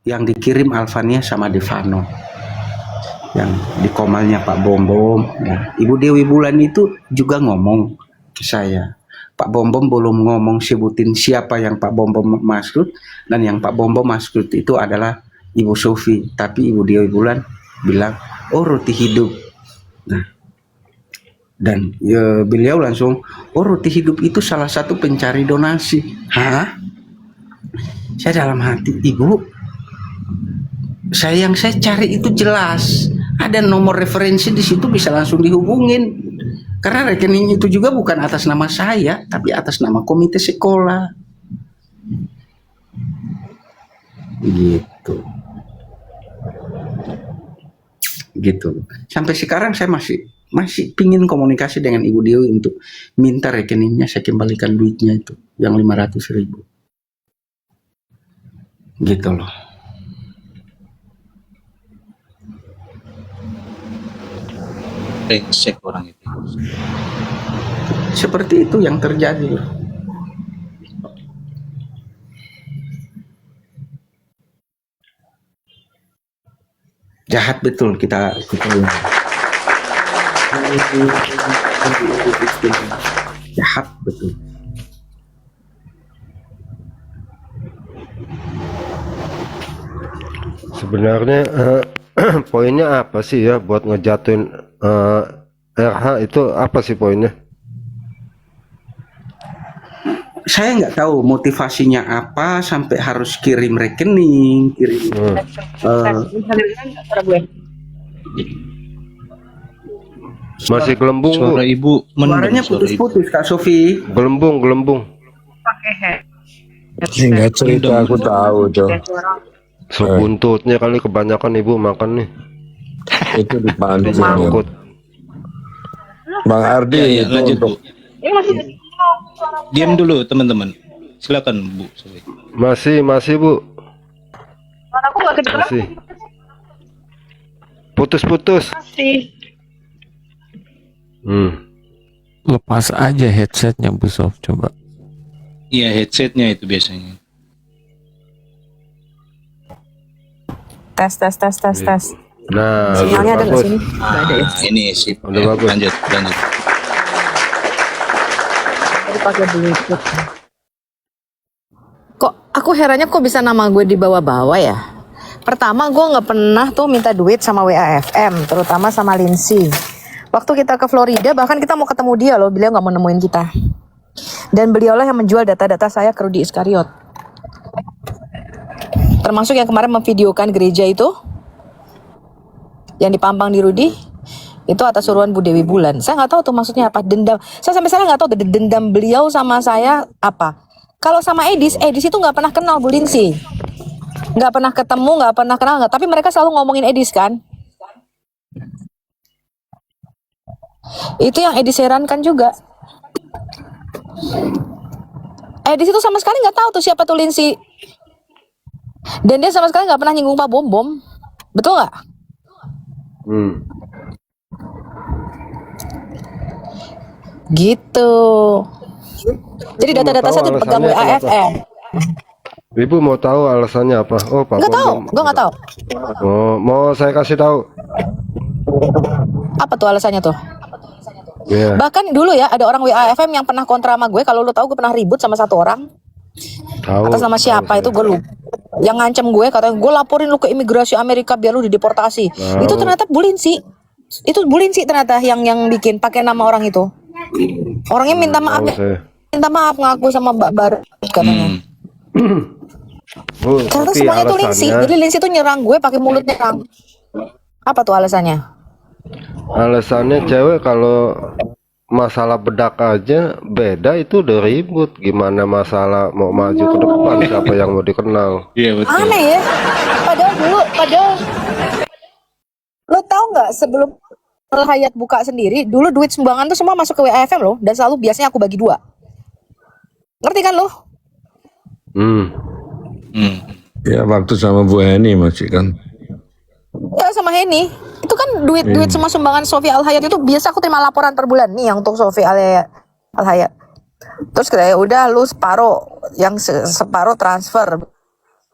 yang dikirim Alvania sama Devano, yang di komalnya Pak Bom-Bom. Ya. Ibu Dewi Bulan itu juga ngomong ke saya, Pak Bom-Bom belum ngomong sebutin siapa yang Pak Bom-Bom maksud, dan yang Pak Bom-Bom maksud itu adalah Ibu Sofi, tapi Ibu Dewi Bulan bilang, oh roti hidup. Nah, dan ya, beliau langsung, oh roti hidup itu salah satu pencari donasi. Hah? Saya dalam hati, Ibu, yang saya cari itu jelas, ada nomor referensi di situ, bisa langsung dihubungin. Karena rekening itu juga bukan atas nama saya, tapi atas nama komite sekolah. Gitu. Gitu. Sampai sekarang saya masih pingin komunikasi dengan Ibu Dewi untuk minta rekeningnya, saya kembalikan duitnya itu yang 500.000. Gitu loh. Brengsek orang itu. Seperti itu yang terjadi. Jahat betul kita jahat betul. Sebenarnya poinnya apa sih ya buat ngejatuhin RH itu, apa sih poinnya? Saya nggak tahu motivasinya apa sampai harus kirim rekening, Masih gelembung, Bu. Suara Ibu suaranya putus-putus, Kak Sofi. Gelembung. Singkat cerita aku tahu tuh. Sebuntutnya kali kebanyakan Ibu makan nih. Itu dipandu. Sangkut. Bang Ardi Ya, itu lanjut, untuk Bu. Diam dulu teman-teman. Silakan Bu. Masih Bu. Masih. Putus. Lepas aja headsetnya Bu Sof, coba. Iya, headsetnya itu biasanya. Tes. Nah, Sinyalnya ada nggak bagus. sini? Nggak ada ya. Ini sip. Udah Ya, bagus. lanjut. Pakai Bluetooth. Kok aku herannya kok bisa nama gue dibawa-bawa ya? Pertama gue nggak pernah tuh minta duit sama WAFM, terutama sama Lindsay. Waktu kita ke Florida bahkan kita mau ketemu dia loh, beliau nggak mau nemuin kita. Dan beliaulah yang menjual data-data saya ke Rudy Iskariot. Termasuk yang kemarin memvideokan gereja itu, yang dipampang di Rudy, itu atas suruhan Bu Dewi Bulan. Saya nggak tahu tuh maksudnya apa, dendam. Saya sampai sekarang nggak tahu dendam beliau sama saya apa. Kalau sama Edis itu nggak pernah kenal Bu Lindsay. Nggak pernah ketemu, nggak pernah kenal, nggak. Tapi mereka selalu ngomongin Edis kan. Itu yang Edis herankan juga. Edis itu sama sekali nggak tahu tuh siapa tuh Lindsay. Dan dia sama sekali nggak pernah nyinggung Pak Bom-Bom. Betul nggak? Gitu. Jadi data-data saya tuh dipegang WAFM. Ibu mau tahu alasannya apa? Oh, Pak Nggak tahu, Bom-Bom. gue nggak tahu. Oh, mau saya kasih tahu. Apa tuh alasannya tuh? Iya. Bahkan dulu ya ada orang WAFM yang pernah kontra sama gue. Kalau lu tahu gue pernah ribut sama satu orang. Tahu. Atas nama siapa itu gue lupa. Yang ngancem gue katanya gue laporin lu ke imigrasi Amerika biar lu dideportasi. Tahu. Itu ternyata Bu Lindsay. Itu Bu Lindsay ternyata yang bikin pakai nama orang itu. Orangnya minta maaf Tahu ya. saya. Minta maaf ngaku sama Mbak Bar katanya. Bu, Ternyata tapi semuanya tuh Lindsay. alasannya, Jadi Lindsay tuh nyerang gue pakai mulut nyerang. Apa tuh alasannya? alasannya cewek kalau masalah bedak aja beda itu udah ribut. Gimana masalah mau maju ke depan, siapa yang mau dikenal? Iya, betul. Aneh ya. Padahal lo tau nggak sebelum Hayat buka sendiri, dulu duit sumbangan tuh semua masuk ke WAFM loh, dan selalu biasanya aku bagi 2. Ngerti kan lo? ya waktu sama Bu Heni masih kan. Ya sama Henny. Itu kan duit semua sumbangan Sofi Al Hayat itu biasa aku terima laporan per bulan nih yang untuk Sofi Al Hayat. Terus kayak udah lu separuh, yang separuh transfer.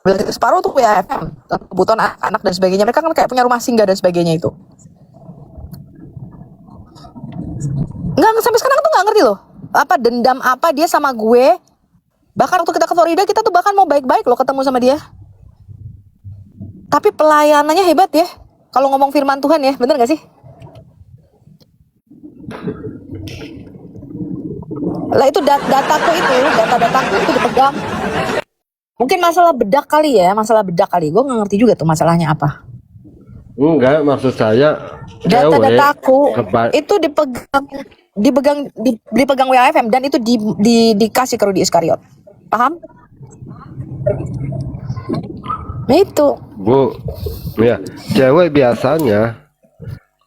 separuh untuk WAFM, kebutuhan anak dan sebagainya. Mereka kan kayak punya rumah singgah dan sebagainya itu. Nggak, sampai sekarang tuh nggak ngerti loh. Apa dendam apa dia sama gue. Bahkan waktu kita ke Florida, kita tuh bahkan mau baik-baik loh ketemu sama dia. Tapi pelayanannya hebat ya. Kalau ngomong firman Tuhan ya, bener gak sih? Lah itu dataku itu, data-dataku itu dipegang. Mungkin masalah bedak kali ya, masalah bedak kali. Gue nggak ngerti juga tuh masalahnya apa. Enggak, maksud saya Data-dataku itu dipegang WAFM dan itu dikasih ke Rudy Iskariot. Paham? Nah itu. Bu, ya, cewek biasanya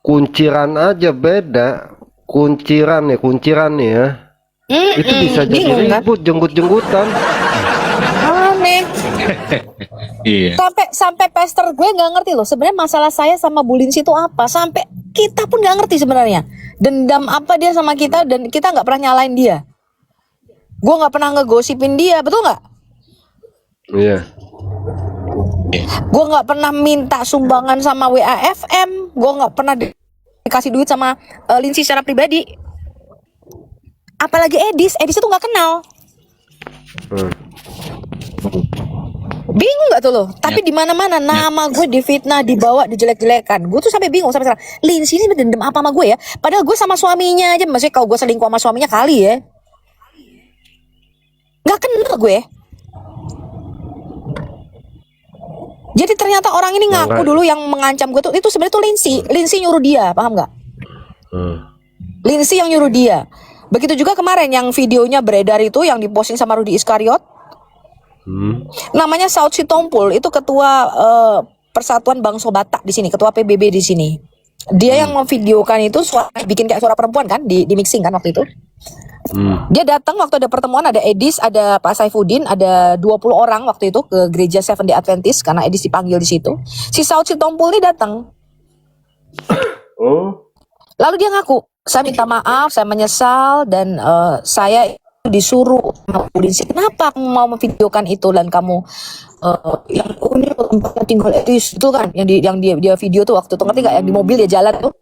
kunciran aja beda. Kunciran nih ya. Itu bisa jadi bingung, kan? ribut, jenggut-jenggutan. Aneh. Iya. Sampai pastor gue nggak ngerti loh sebenarnya masalah saya sama Bu Lindsay itu apa. Sampai kita pun nggak ngerti sebenarnya dendam apa dia sama kita dan kita nggak pernah nyalain dia. Gue nggak pernah ngegosipin dia, betul nggak? Iya. Gue nggak pernah minta sumbangan sama WAFM. Gue nggak pernah dikasih duit sama Lindsay secara pribadi. Apalagi Edis itu nggak kenal. Bingung nggak tuh lo? Tapi di mana-mana nama gue difitnah, dibawa, dijelek-jelekan. Gue tuh sampai bingung sampai sekarang. Lindsay ini dendam apa sama gue ya? Padahal gue sama suaminya aja. Maksudnya kalau gue selingkuh sama suaminya kali ya. Nggak kenal gue. Jadi ternyata orang ini ngaku dulu yang mengancam gue tuh itu sebenarnya tuh Lindsay nyuruh dia, paham nggak? Lindsay yang nyuruh dia. Begitu juga kemarin yang videonya beredar itu yang diposting sama Rudy Iskariot. Namanya Saud Sitompul, itu ketua Persatuan Bangsa Batak di sini, ketua PBB di sini. Dia yang memvideokan itu bikin kayak suara perempuan kan, di mixing kan waktu itu. Dia datang waktu ada pertemuan, ada Edis, ada Pak Saifuddin, ada 20 orang waktu itu ke gereja Seventh Day Adventist karena Edis dipanggil di situ. Si Saud Sitompul ini datang. Lalu dia ngaku, saya minta maaf, saya menyesal dan saya disuruh sama Bu Lindsay. Kenapa kamu mau memvideokan itu dan kamu yang ini tempatnya tinggal Edis itu kan yang dia video tuh waktu itu, ngerti nggak, yang di mobil dia jalan tuh.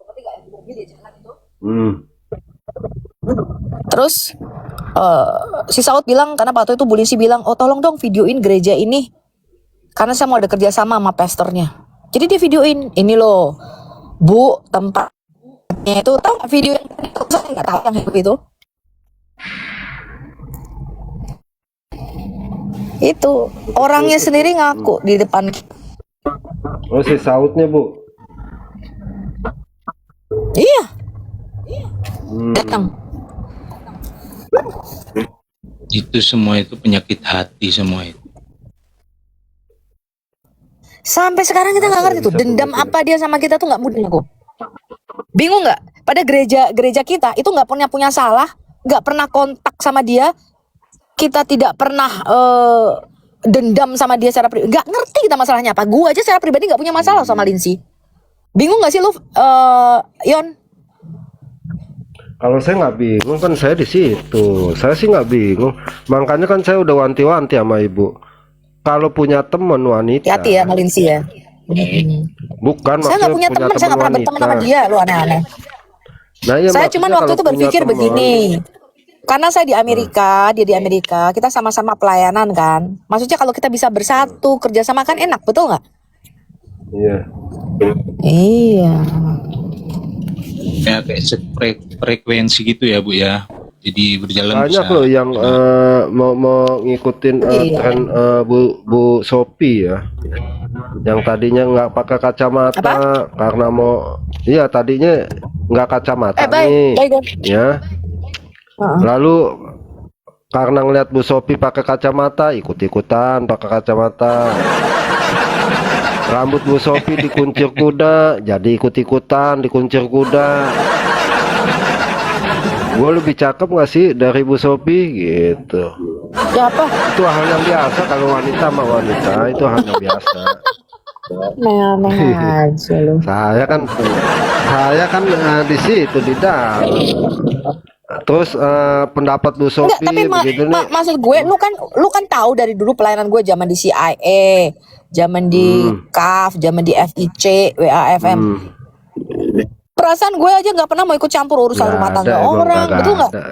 Terus si Saud bilang, karena waktu itu Bu Lindsay bilang, oh tolong dong videoin gereja ini karena saya mau ada kerjasama sama pastornya. Jadi dia videoin, ini loh Bu tempatnya itu, tahu nggak video yang itu? Saya nggak tahu yang itu. Itu orangnya sendiri ngaku di depan. Oh, si Saudnya, Bu. Iya. Datang. Itu semua itu penyakit hati semua itu. Sampai sekarang kita nggak ngerti tuh dendam apa dia sama kita tuh nggak mudah aku. Bingung nggak? Pada gereja kita itu nggak punya salah, nggak pernah kontak sama dia, kita tidak pernah dendam sama dia secara pribadi. Nggak ngerti kita masalahnya apa. Gua aja secara pribadi nggak punya masalah sama Lindsay. Bingung nggak sih lu, Yon? Kalau saya nggak bingung kan saya di situ. Saya sih nggak bingung. Makanya kan saya udah wanti-wanti sama ibu. Kalau punya teman wanita, Hati-hati ya sama Lindsay ya. bukan Saya nggak punya teman, saya nggak pernah berteman sama dia, lu aneh-aneh. Nah, ya, Saya cuman waktu kalau itu punya berpikir teman, begini. Karena saya di Amerika, dia di Amerika, kita sama-sama pelayanan kan. Maksudnya kalau kita bisa bersatu, kerjasama kan enak, betul nggak? Iya. Iya. Ya kayak frekuensi gitu ya Bu ya. Jadi berjalan Banyak bisa. loh yang mau ngikutin tren Bu Sophie ya. Yang tadinya nggak pakai kacamata karena mau, iya tadinya nggak kacamata nih, ya. Lalu karena ngeliat Bu Sophie pakai kacamata, ikut-ikutan pakai kacamata. Rambut Bu Sophie dikuncir kuda, jadi ikut-ikutan dikuncir kuda. Gue lebih cakep nggak sih dari Bu Sophie gitu? Ya apa? Itu hal yang biasa kalau wanita sama wanita, itu hal yang biasa. Aneh aja lu. Saya kan di situ di dalam. Terus pendapat Bu Enggak, Sophie tapi begitu nih. maksud gue, lu kan tahu dari dulu pelayanan gue zaman di CIA, zaman di CAF, zaman di FIC, WAFM. Perasaan gue aja nggak pernah mau ikut campur urusan rumah tangga emang orang, kagak betul nggak? ada.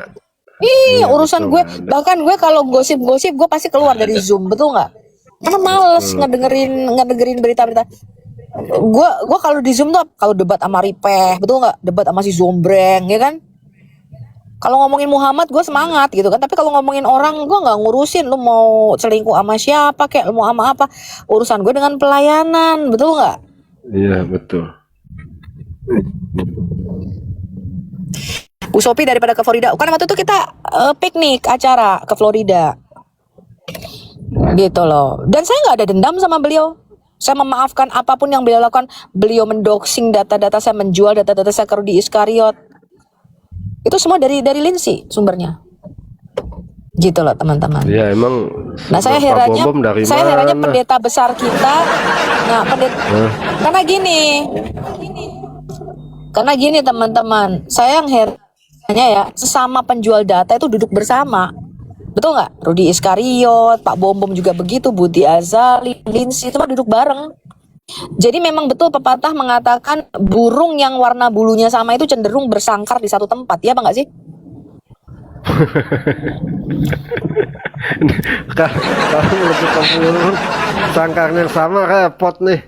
Iya, Iya, urusan betul, gue, nggak ada. bahkan gue kalau gosip-gosip gue pasti keluar dari Zoom, betul nggak? Karena males ngedengerin berita-berita. Gue kalau di Zoom tuh kalau debat sama Ripeh, betul nggak? Debat sama si Zombreng, ya kan? Kalau ngomongin Muhammad gue semangat gitu kan, tapi kalau ngomongin orang gue nggak ngurusin. Lu mau selingkuh sama siapa kayak, lu mau sama apa? Urusan gue dengan pelayanan, betul nggak? Iya, betul. Bu Sophie daripada ke Florida, kan waktu itu kita piknik acara ke Florida, gitu loh. Dan saya nggak ada dendam sama beliau. Saya memaafkan apapun yang beliau lakukan. Beliau mendoxing data-data saya, menjual data-data saya ke Rudy Iskariot. Itu semua dari Lindsay sumbernya. Gitu loh teman-teman. Iya, emang Nah saya Pak herannya, Bom dari saya herannya mana? pendeta besar kita. Nah karena gini teman-teman, saya yang herannya ya, sesama penjual data itu duduk bersama, betul nggak? Rudy Iskariot, Pak Bom juga begitu, Budi Azali, Lindsay itu mah duduk bareng. Jadi memang betul pepatah mengatakan burung yang warna bulunya sama itu cenderung bersangkar di satu tempat, ya apa nggak sih? Kalau menentukan burung sangkarnya sama repot nih.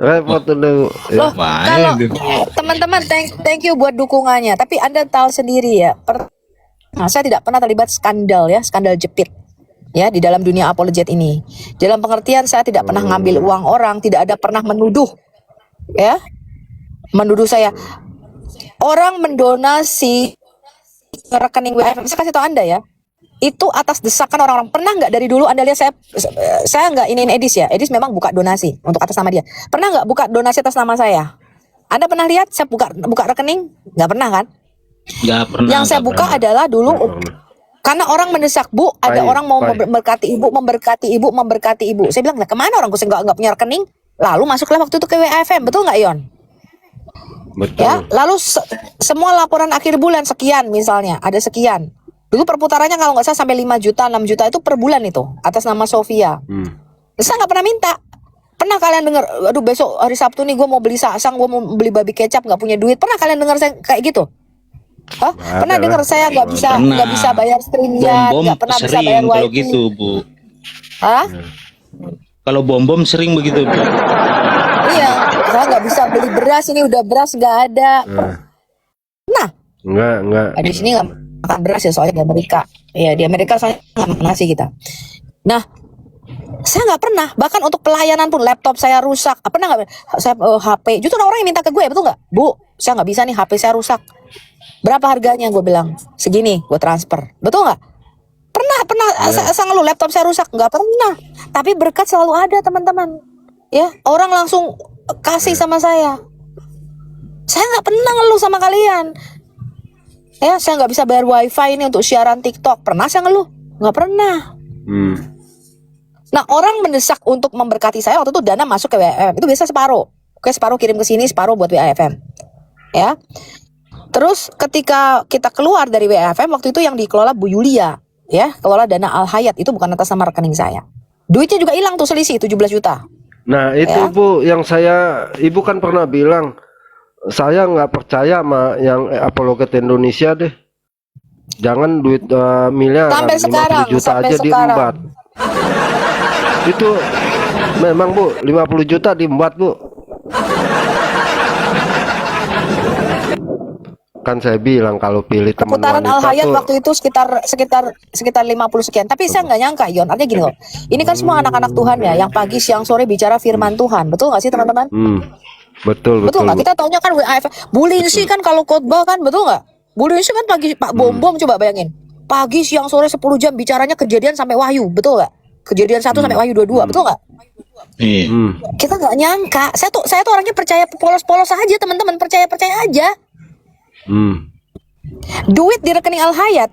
Repot dulu. Loh, Lumayan kalau tuh. teman-teman thank you buat dukungannya. Tapi Anda tahu sendiri ya, saya tidak pernah terlibat skandal jepit ya di dalam dunia apologet ini. Dalam pengertian saya tidak pernah ngambil uang orang, tidak ada pernah menuduh ya. Menuduh saya. Orang mendonasi ke rekening WFM, saya kasih tahu Anda ya. Itu atas desakan orang-orang. Pernah nggak dari dulu Anda lihat saya nggak iniin Edis ya. Edis memang buka donasi untuk atas nama dia. Pernah nggak buka donasi atas nama saya? Anda pernah lihat saya buka rekening? Nggak pernah kan? Nggak pernah. Yang saya nggak buka pernah. adalah dulu karena orang mendesak, Bu, ada Baik, orang mau baik. memberkati ibu. Saya bilang, nah kemana orang gue nggak punya rekening? Lalu masuklah waktu itu ke WAFM, betul nggak Yon? Betul. Ya, lalu semua laporan akhir bulan sekian misalnya, ada sekian. Dulu perputarannya kalau nggak salah sampai 5 juta, 6 juta itu per bulan itu atas nama Sofia. Saya nggak pernah minta. Pernah kalian dengar, aduh besok hari Sabtu nih gue mau beli sasang, gue mau beli babi kecap, nggak punya duit. Pernah kalian dengar saya kayak gitu? Hah? Pernah dengar saya nggak bisa bayar streamnya, Bom-bom nggak pernah bisa sering bayar kalau wifi? gitu, Bu. Hah? Kalau bom-bom sering begitu, Bu. Iya, saya nggak bisa beli beras, ini udah beras nggak ada. Nah, Enggak. di sini nggak makan beras ya soalnya di Amerika. Iya di Amerika soalnya nggak makan nasi kita. Nah, saya nggak pernah. Bahkan untuk pelayanan pun laptop saya rusak. Pernah nggak? Saya HP. Justru orang yang minta ke gue, betul nggak? Bu, saya nggak bisa nih HP saya rusak. Berapa harganya? Gue bilang segini, gue transfer. Betul nggak? Pernah. Saya ngeluh laptop saya rusak. Nggak pernah. Tapi berkat selalu ada teman-teman. Ya, orang langsung kasih sama saya. Saya nggak pernah ngeluh sama kalian. Ya, saya nggak bisa bayar wifi ini untuk siaran TikTok. Pernah saya ngeluh? Nggak pernah. Nah, orang mendesak untuk memberkati saya waktu itu dana masuk ke WAFM. Itu biasa separuh. Oke, separuh kirim ke sini, separuh buat WAFM. Ya. Terus ketika kita keluar dari WAFM waktu itu yang dikelola Bu Yulia, ya, kelola dana Al Hayat itu bukan atas nama rekening saya. Duitnya juga hilang tuh selisih 17 juta. Nah itu Ya. Bu yang Ibu kan pernah bilang saya nggak percaya sama yang apologet Indonesia deh. Jangan duit miliar Sampai 50 sekarang, juta sampai aja sekarang. diembat. Itu memang Bu 50 juta diembat Bu. Kan saya bilang kalau pilih teman Putaran Al wanita Hayat tuh waktu itu sekitar 50 sekian. Tapi saya nggak nyangka, Yon. Artinya gini loh. Ini kan semua anak-anak Tuhan ya, yang pagi, siang, sore bicara firman Tuhan. Betul nggak sih teman-teman? betul Betul nggak? Bu. Kita taunya kan WAFM. Bu Lindsay kan kalau khotbah kan, betul nggak? Bu Lindsay kan pagi, Pak Bom coba bayangin. Pagi, siang, sore 10 jam bicaranya kejadian sampai Wahyu, betul nggak? Kejadian 1 sampai Wahyu 22, betul nggak? Iya. Kita nggak nyangka. Saya tuh orangnya percaya polos-polos aja teman-teman, percaya aja. Hmm. Duit di rekening Al Hayat